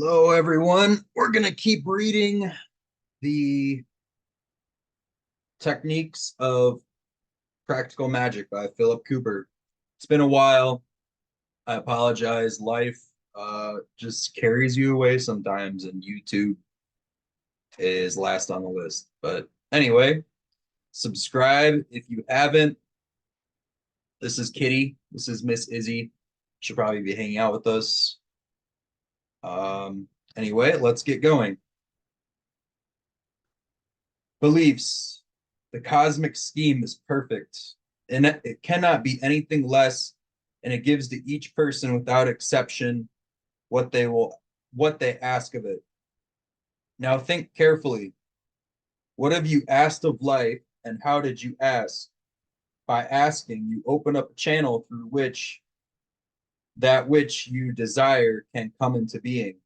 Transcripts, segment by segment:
Hello, everyone. We're going to keep reading the Techniques of Practical Magic by Phillip Cooper. It's been a while. I apologize. Life just carries you away sometimes, and YouTube is last on the list. But anyway, subscribe if you haven't. This is Kitty. This is Miss Izzy. She'll probably be hanging out with us. Anyway, let's get going. Beliefs. The cosmic scheme is perfect, and it cannot be anything less, and it gives to each person without exception what they ask of it. Now think carefully. What have you asked of life, and how did you ask? By asking, you open up a channel through which that which you desire can come into being.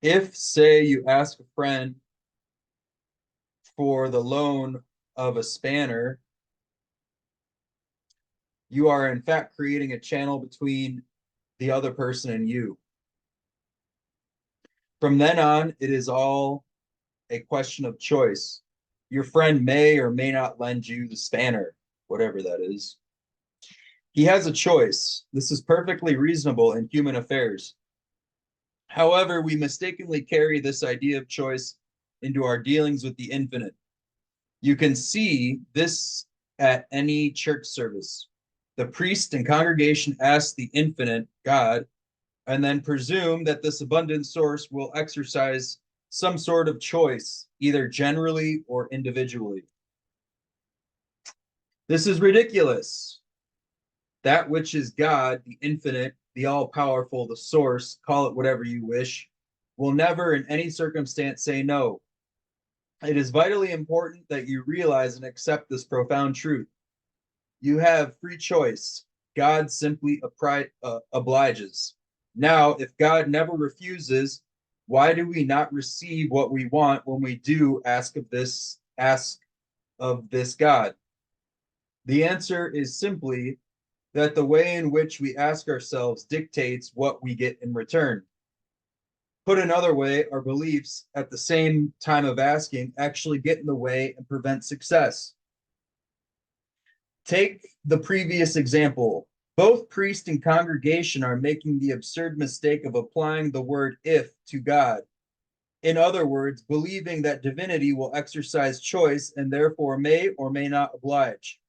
If, say, you ask a friend for the loan of a spanner, you are in fact creating a channel between the other person and you. From then on, it is all a question of choice. Your friend may or may not lend you the spanner, whatever that is. He has a choice. This is perfectly reasonable in human affairs. However, we mistakenly carry this idea of choice into our dealings with the infinite. You can see this at any church service. The priest and congregation ask the infinite God and then presume that this abundant source will exercise some sort of choice, either generally or individually. This is ridiculous. That which is God, the infinite, the all-powerful, the source, call it whatever you wish, will never in any circumstance say no. It is vitally important that you realize and accept this profound truth. You have free choice. God simply obliges. Now, if God never refuses, why do we not receive what we want when we do ask of this God? The answer is simply that the way in which we ask ourselves dictates what we get in return. Put another way, our beliefs at the same time of asking actually get in the way and prevent success. Take the previous example. Both priest and congregation are making the absurd mistake of applying the word if to God. In other words, believing that divinity will exercise choice and therefore may or may not oblige.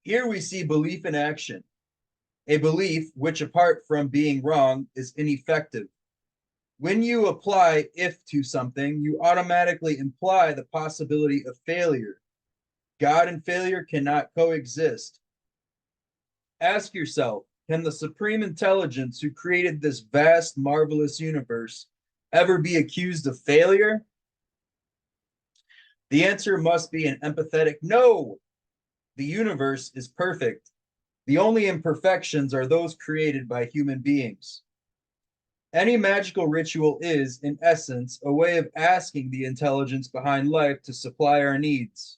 Here we see belief in action, a belief which, apart from being wrong, is ineffective. When you apply if to something, you automatically imply the possibility of failure. God and failure cannot coexist. Ask yourself, can the supreme intelligence who created this vast, marvelous universe ever be accused of failure? The answer must be an emphatic no. The universe is perfect. The only imperfections are those created by human beings. Any magical ritual is, in essence, a way of asking the intelligence behind life to supply our needs.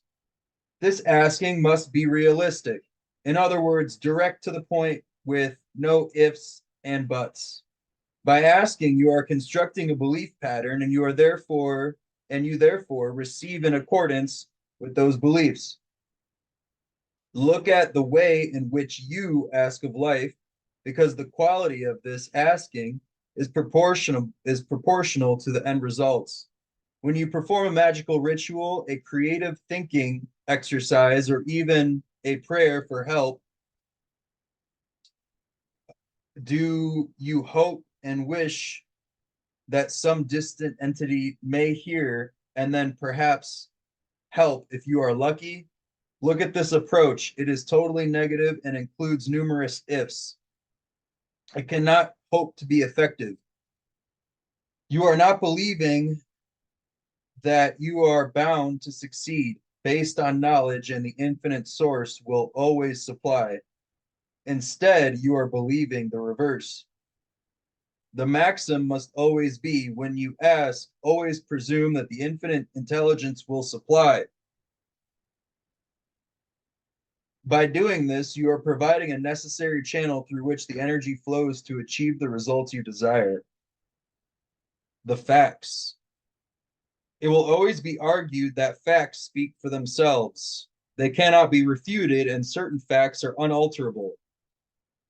This asking must be realistic. In other words, direct to the point with no ifs and buts. By asking, you are constructing a belief pattern, and you therefore receive in accordance with those beliefs. Look at the way in which you ask of life, because the quality of this asking is proportional to the end results. When you perform a magical ritual, a creative thinking exercise, or even a prayer for help, do you hope and wish that some distant entity may hear and then perhaps help if you are lucky? Look at this approach. It is totally negative and includes numerous ifs. It cannot hope to be effective. You are not believing that you are bound to succeed based on knowledge and the infinite source will always supply. Instead, you are believing the reverse. The maxim must always be, when you ask, always presume that the infinite intelligence will supply. By doing this, you are providing a necessary channel through which the energy flows to achieve the results you desire. the facts. It will always be argued that facts speak for themselves. They cannot be refuted, and certain facts are unalterable.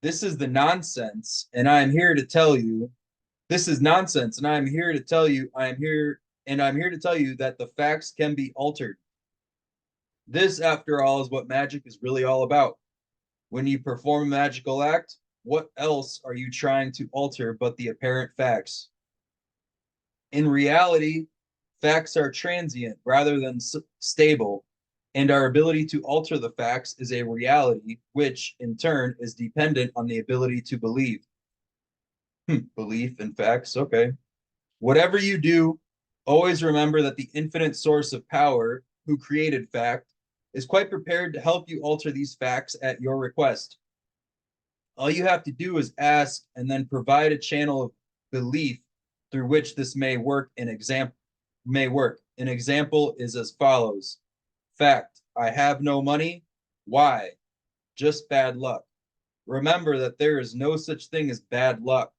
This is the nonsense, and I am here to tell you, this is nonsense, and I am here to tell you, I'm here to tell you that the facts can be altered. This, after all, is what magic is really all about. When you perform a magical act, what else are you trying to alter but the apparent facts? In reality, facts are transient rather than stable, and our ability to alter the facts is a reality, which in turn is dependent on the ability to believe. Belief in facts, okay. Whatever you do, always remember that the infinite source of power, who created fact, is quite prepared to help you alter these facts at your request. All you have to do is ask and then provide a channel of belief through which this may work. An example is as follows. Fact, I have no money. Why? Just bad luck. Remember that there is no such thing as bad luck.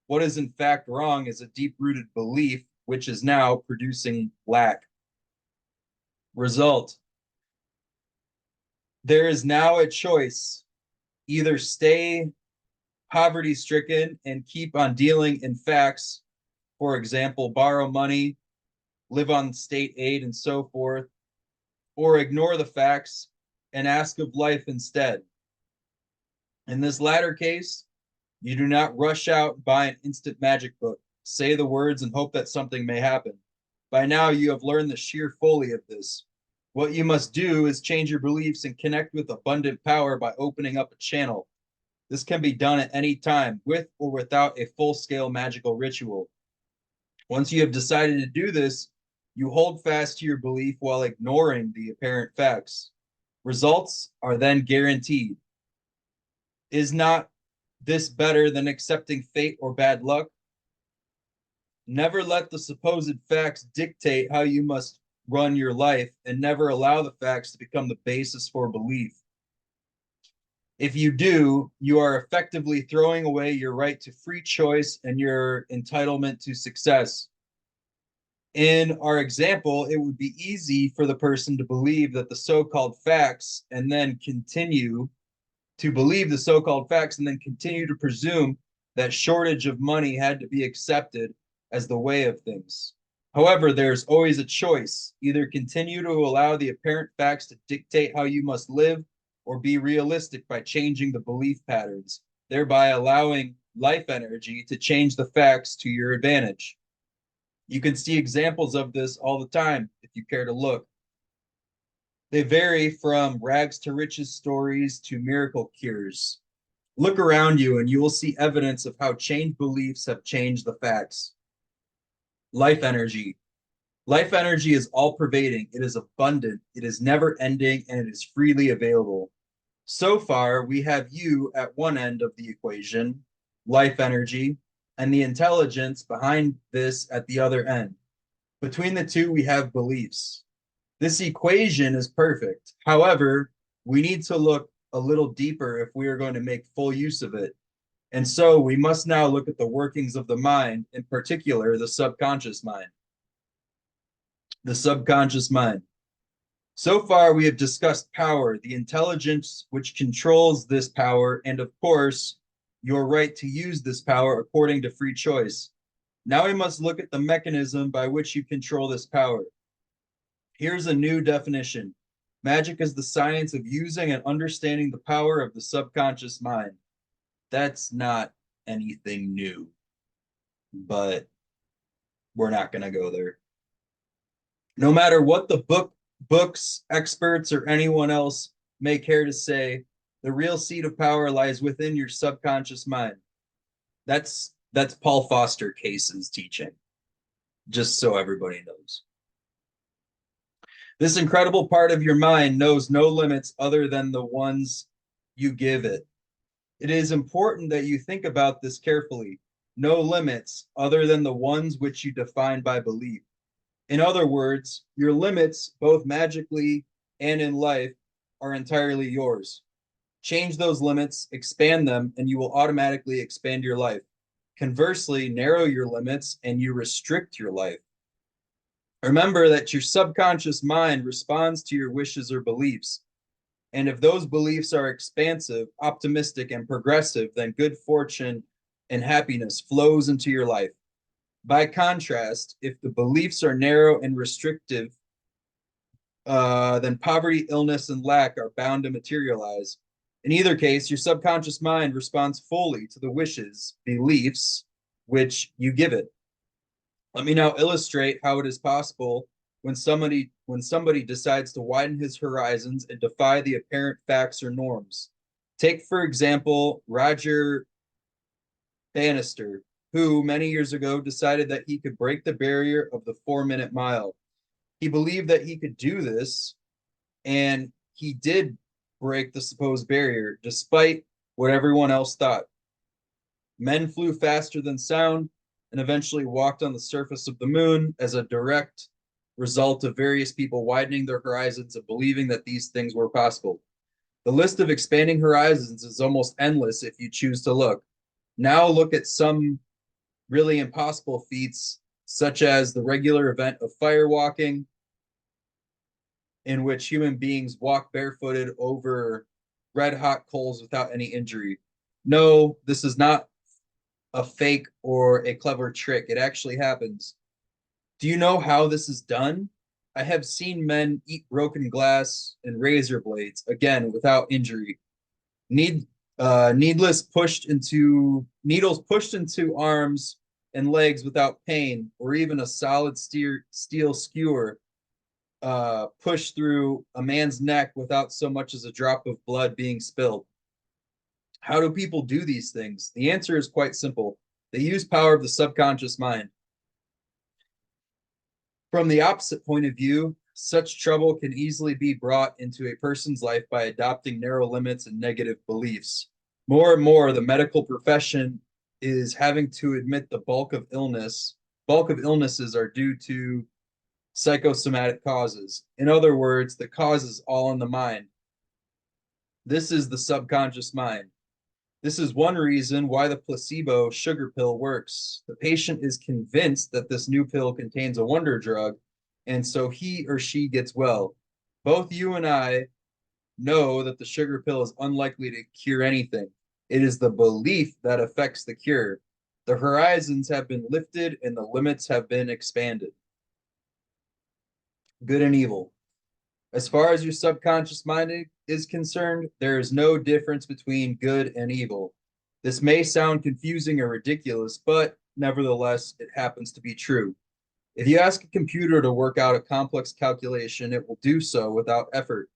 What is in fact wrong is a deep-rooted belief, which is now producing lack. Result. There is now a choice. Either stay poverty-stricken and keep on dealing in facts, for example, borrow money, live on state aid, and so forth, or ignore the facts and ask of life instead. In this latter case, you do not rush out and buy an instant magic book, say the words, and hope that something may happen. By now, you have learned the sheer folly of this. What you must do is change your beliefs and connect with abundant power by opening up a channel. This can be done at any time, with or without a full-scale magical ritual. Once you have decided to do this, you hold fast to your belief while ignoring the apparent facts. Results are then guaranteed. Is not this better than accepting fate or bad luck? Never let the supposed facts dictate how you must run your life, and never allow the facts to become the basis for belief. If you do, you are effectively throwing away your right to free choice and your entitlement to success. In our example, it would be easy for the person to believe that the so-called facts and then continue to believe the so-called facts and then continue to presume that shortage of money had to be accepted as the way of things. However, there's always a choice. Either continue to allow the apparent facts to dictate how you must live, or be realistic by changing the belief patterns, thereby allowing life energy to change the facts to your advantage. You can see examples of this all the time if you care to look. They vary from rags to riches stories to miracle cures. Look around you and you will see evidence of how changed beliefs have changed the facts. Life energy. Life energy is all-pervading. It is abundant. It is never-ending, and it is freely available. So far, we have you at one end of the equation, life energy, and the intelligence behind this at the other end. Between the two, we have beliefs. This equation is perfect. However, we need to look a little deeper if we are going to make full use of it. And so we must now look at the workings of the mind, in particular, the subconscious mind. The subconscious mind. So far, we have discussed power, the intelligence which controls this power, and of course, your right to use this power according to free choice. Now we must look at the mechanism by which you control this power. Here's a new definition. Magic is the science of using and understanding the power of the subconscious mind. That's not anything new, but we're not going to go there. No matter what the books, experts, or anyone else may care to say, the real seat of power lies within your subconscious mind. That's Paul Foster Case's teaching, just so everybody knows. This incredible part of your mind knows no limits other than the ones you give it. It is important that you think about this carefully. No limits other than the ones which you define by belief. In other words, your limits, both magically and in life, are entirely yours. Change those limits, expand them, and you will automatically expand your life. Conversely, narrow your limits and you restrict your life. Remember that your subconscious mind responds to your wishes or beliefs. And if those beliefs are expansive, optimistic, and progressive, then good fortune and happiness flows into your life. By contrast, if the beliefs are narrow and restrictive, then poverty, illness, and lack are bound to materialize. In either case, your subconscious mind responds fully to the wishes, beliefs, which you give it. Let me now illustrate how it is possible when somebody decides to widen his horizons and defy the apparent facts or norms. Take, for example, Roger Bannister, who many years ago decided that he could break the barrier of the 4-minute mile. He believed that he could do this, and he did break the supposed barrier despite what everyone else thought. Men flew faster than sound and eventually walked on the surface of the moon as a direct result of various people widening their horizons and believing that these things were possible. The list of expanding horizons is almost endless if you choose to look. Now look at some really impossible feats, such as the regular event of firewalking, in which human beings walk barefooted over red hot coals without any injury. No, this is not a fake or a clever trick. It actually happens. Do you know how this is done? I have seen men eat broken glass and razor blades, again, without injury. Needless needles pushed into arms and legs without pain, or even a solid steel skewer pushed through a man's neck without so much as a drop of blood being spilled. How do people do these things? The answer is quite simple. They use power of the subconscious mind. From the opposite point of view, such trouble can easily be brought into a person's life by adopting narrow limits and negative beliefs. More and more, the medical profession is having to admit the bulk of illnesses are due to psychosomatic causes. In other words, the cause is all in the mind. This is the subconscious mind. This is one reason why the placebo sugar pill works. The patient is convinced that this new pill contains a wonder drug, and so he or she gets well. Both you and I know that the sugar pill is unlikely to cure anything. It is the belief that affects the cure. The horizons have been lifted and the limits have been expanded. Good and evil. As far as your subconscious mind is concerned, there is no difference between good and evil. This may sound confusing or ridiculous, but nevertheless, it happens to be true. If you ask a computer to work out a complex calculation, it will do so without effort.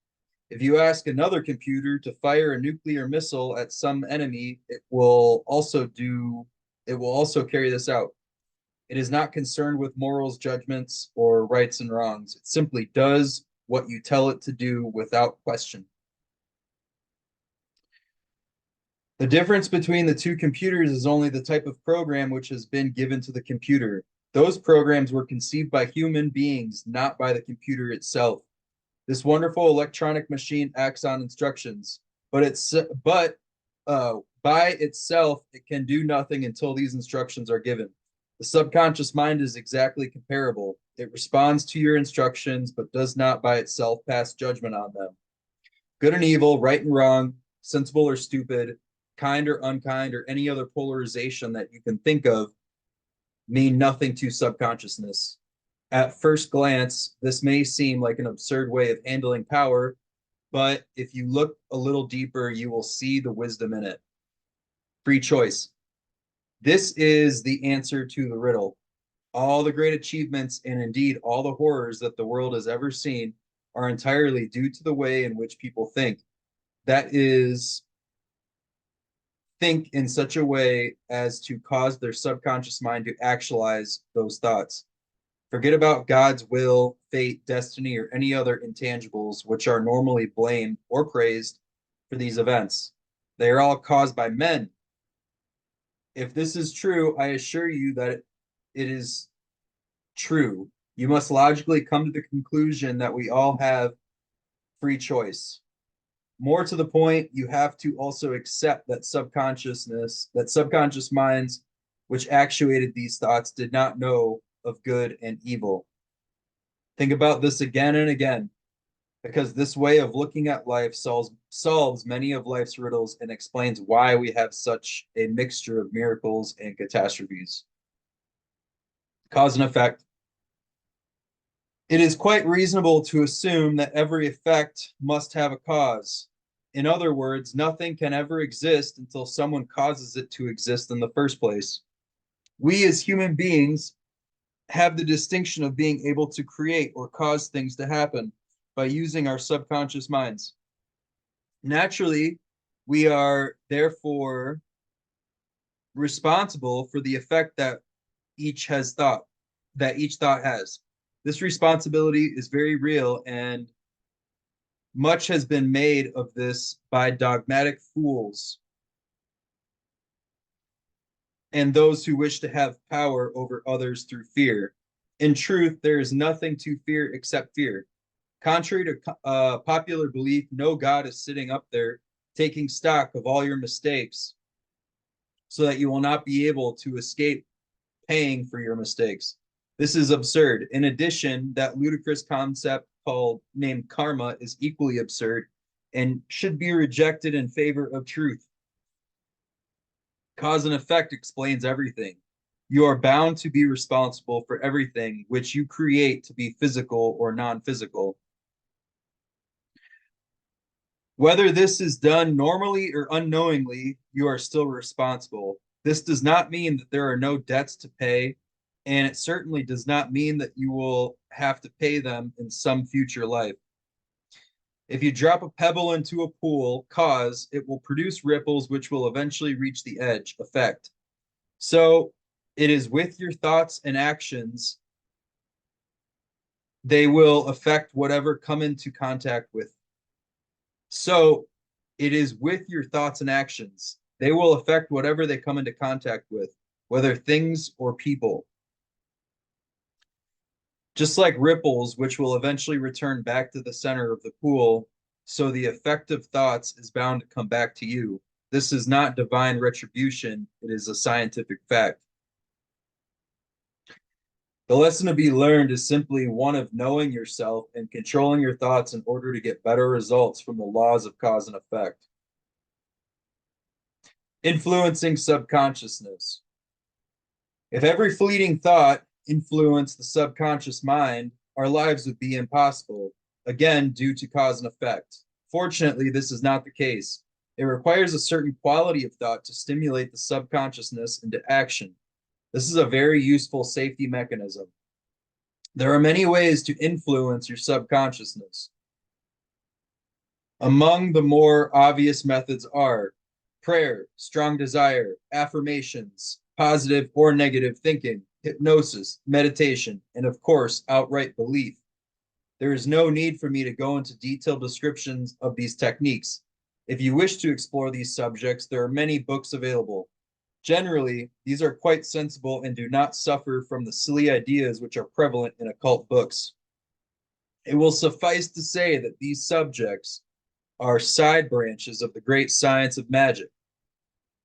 If you ask another computer to fire a nuclear missile at some enemy, it will also carry this out. It is not concerned with morals, judgments, or rights and wrongs. It simply does what you tell it to do without question. The difference between the two computers is only the type of program which has been given to the computer. Those programs were conceived by human beings, not by the computer itself. This wonderful electronic machine acts on instructions, but by itself, it can do nothing until these instructions are given. The subconscious mind is exactly comparable. It responds to your instructions, but does not by itself pass judgment on them. Good and evil, right and wrong, sensible or stupid, kind or unkind, or any other polarization that you can think of mean nothing to subconsciousness. At first glance, this may seem like an absurd way of handling power, but if you look a little deeper, you will see the wisdom in it. Free choice. This is the answer to the riddle. All the great achievements and indeed all the horrors that the world has ever seen are entirely due to the way in which people think. That is, think in such a way as to cause their subconscious mind to actualize those thoughts. Forget about God's will, fate, destiny, or any other intangibles which are normally blamed or praised for these events. They are all caused by men. If this is true, I assure you that it is true. You must logically come to the conclusion that we all have free choice. More to the point, you have to also accept that subconscious minds which actuated these thoughts did not know of good and evil. Think about this again and again, because this way of looking at life solves many of life's riddles and explains why we have such a mixture of miracles and catastrophes. Cause and effect. It is quite reasonable to assume that every effect must have a cause. In other words, nothing can ever exist until someone causes it to exist in the first place. We as human beings have the distinction of being able to create or cause things to happen by using our subconscious minds. Naturally, we are therefore responsible for the effect that each thought has. This responsibility is very real, and much has been made of this by dogmatic fools and those who wish to have power over others through fear. In truth, there is nothing to fear except fear. Contrary to popular belief, no God is sitting up there taking stock of all your mistakes so that you will not be able to escape paying for your mistakes. This is absurd. In addition, that ludicrous concept named karma is equally absurd and should be rejected in favor of truth. Cause and effect explains everything. You are bound to be responsible for everything which you create to be physical or non-physical. Whether this is done normally or unknowingly, you are still responsible. This does not mean that there are no debts to pay, and it certainly does not mean that you will have to pay them in some future life. If you drop a pebble into a pool, cause, it will produce ripples which will eventually reach the edge, effect. So it is with your thoughts and actions, they will affect whatever come into contact with. So it is with your thoughts and actions. They will affect whatever they come into contact with, whether things or people. Just like ripples, which will eventually return back to the center of the pool, so the effect of thoughts is bound to come back to you. This is not divine retribution, it is a scientific fact. The lesson to be learned is simply one of knowing yourself and controlling your thoughts in order to get better results from the laws of cause and effect. Influencing subconsciousness. If every fleeting thought influenced the subconscious mind, our lives would be impossible, again, due to cause and effect. Fortunately, this is not the case. It requires a certain quality of thought to stimulate the subconsciousness into action. This is a very useful safety mechanism. There are many ways to influence your subconsciousness. Among the more obvious methods are prayer, strong desire, affirmations, positive or negative thinking, hypnosis, meditation, and of course, outright belief. There is no need for me to go into detailed descriptions of these techniques. If you wish to explore these subjects, there are many books available. Generally, these are quite sensible and do not suffer from the silly ideas which are prevalent in occult books. It will suffice to say that these subjects are side branches of the great science of magic.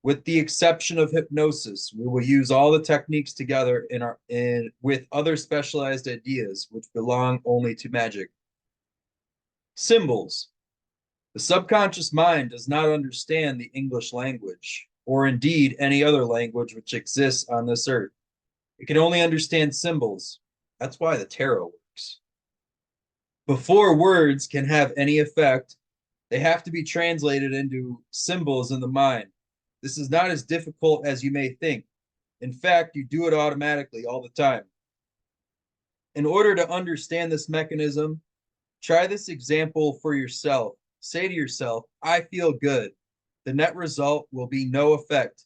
With the exception of hypnosis, we will use all the techniques together with other specialized ideas which belong only to magic. Symbols. The subconscious mind does not understand the English language, or indeed any other language which exists on this earth. It can only understand symbols. That's why the tarot works. Before words can have any effect, they have to be translated into symbols in the mind. This is not as difficult as you may think. In fact, you do it automatically all the time. In order to understand this mechanism, try this example for yourself. Say to yourself, I feel good. The net result will be no effect.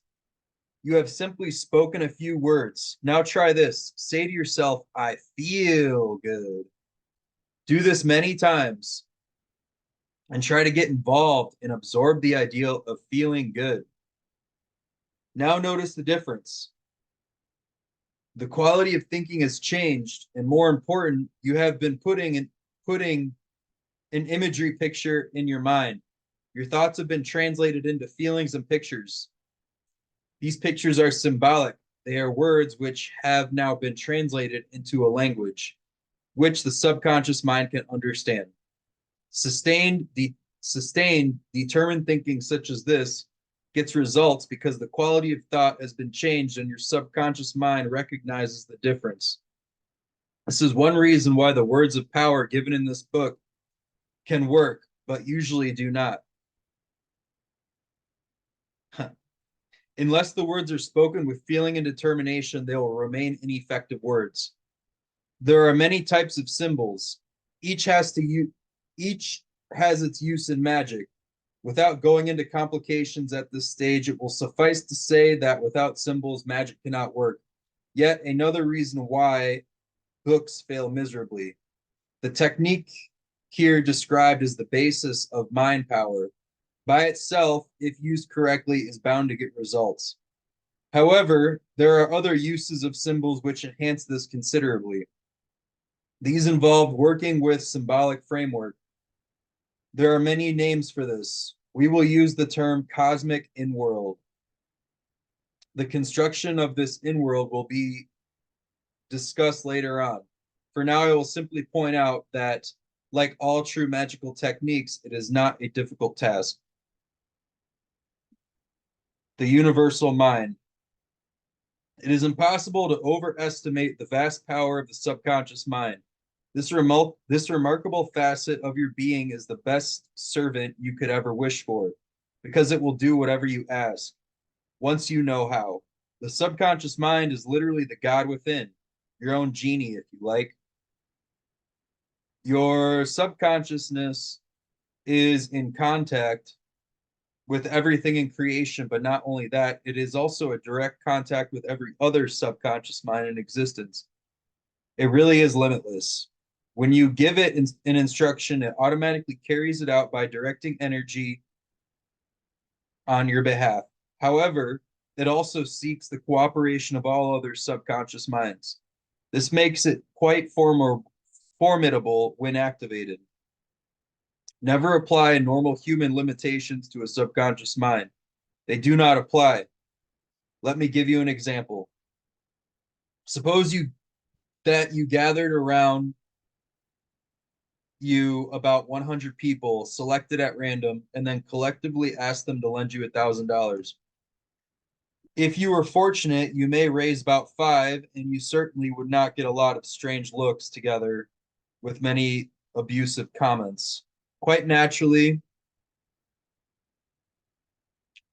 You have simply spoken a few words. Now try this. Say to yourself, I feel good. Do this many times and try to get involved and absorb the ideal of feeling good. Now notice the difference. The quality of thinking has changed, and more important, you have been putting an imagery picture in your mind. Your thoughts have been translated into feelings and pictures. These pictures are symbolic. They are words which have now been translated into a language, which the subconscious mind can understand. Sustained, determined thinking such as this gets results because the quality of thought has been changed and your subconscious mind recognizes the difference. This is one reason why the words of power given in this book can work, but usually do not. Unless the words are spoken with feeling and determination, they will remain ineffective words. There are many types of symbols. Each has its use in magic. Without going into complications at this stage, it will suffice to say that without symbols, magic cannot work. Yet another reason why books fail miserably. The technique here described is the basis of mind power. By itself, if used correctly, is bound to get results. However, there are other uses of symbols which enhance this considerably. These involve working with symbolic framework. There are many names for this. We will use the term cosmic in-world. The construction of this in-world will be discussed later on. For now, I will simply point out that, like all true magical techniques, it is not a difficult task. The universal mind. It is impossible to overestimate the vast power of the subconscious mind. This remarkable facet of your being is the best servant you could ever wish for, because it will do whatever you ask, once you know how. The subconscious mind is literally the God within, your own genie, if you like. Your subconsciousness is in contact with everything in creation, but not only that, it is also a direct contact with every other subconscious mind in existence. It really is limitless. When you give it an instruction, it automatically carries it out by directing energy on your behalf. However, it also seeks the cooperation of all other subconscious minds. This makes it quite formidable when activated. Never apply normal human limitations to a subconscious mind. They do not apply. Let me give you an example. Suppose you gathered around you about 100 people selected at random and then collectively asked them to lend you $1,000. If you were fortunate, you may raise about 5, and you certainly would not get a lot of strange looks together with many abusive comments. Quite naturally,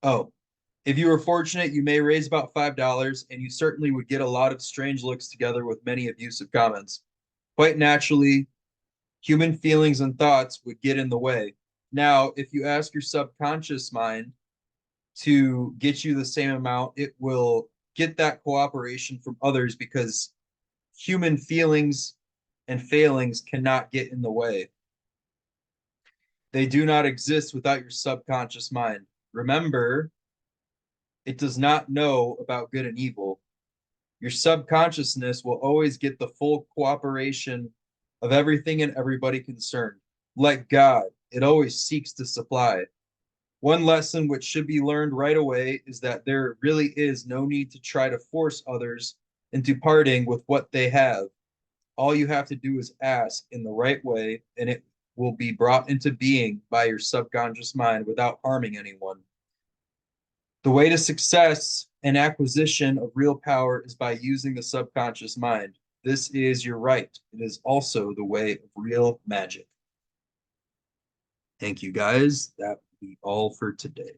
if you were fortunate, you may raise about $5, and you certainly would get a lot of strange looks together with many abusive comments. Quite naturally, human feelings and thoughts would get in the way. Now, if you ask your subconscious mind to get you the same amount, it will get that cooperation from others because human feelings and failings cannot get in the way. They do not exist without your subconscious mind. Remember, it does not know about good and evil. Your subconsciousness will always get the full cooperation of everything and everybody concerned. Like God, it always seeks to supply. One lesson which should be learned right away is that there really is no need to try to force others into parting with what they have. All you have to do is ask in the right way, and it will be brought into being by your subconscious mind without harming anyone. The way to success and acquisition of real power is by using the subconscious mind. This is your right. It is also the way of real magic. Thank you, guys. That will be all for today.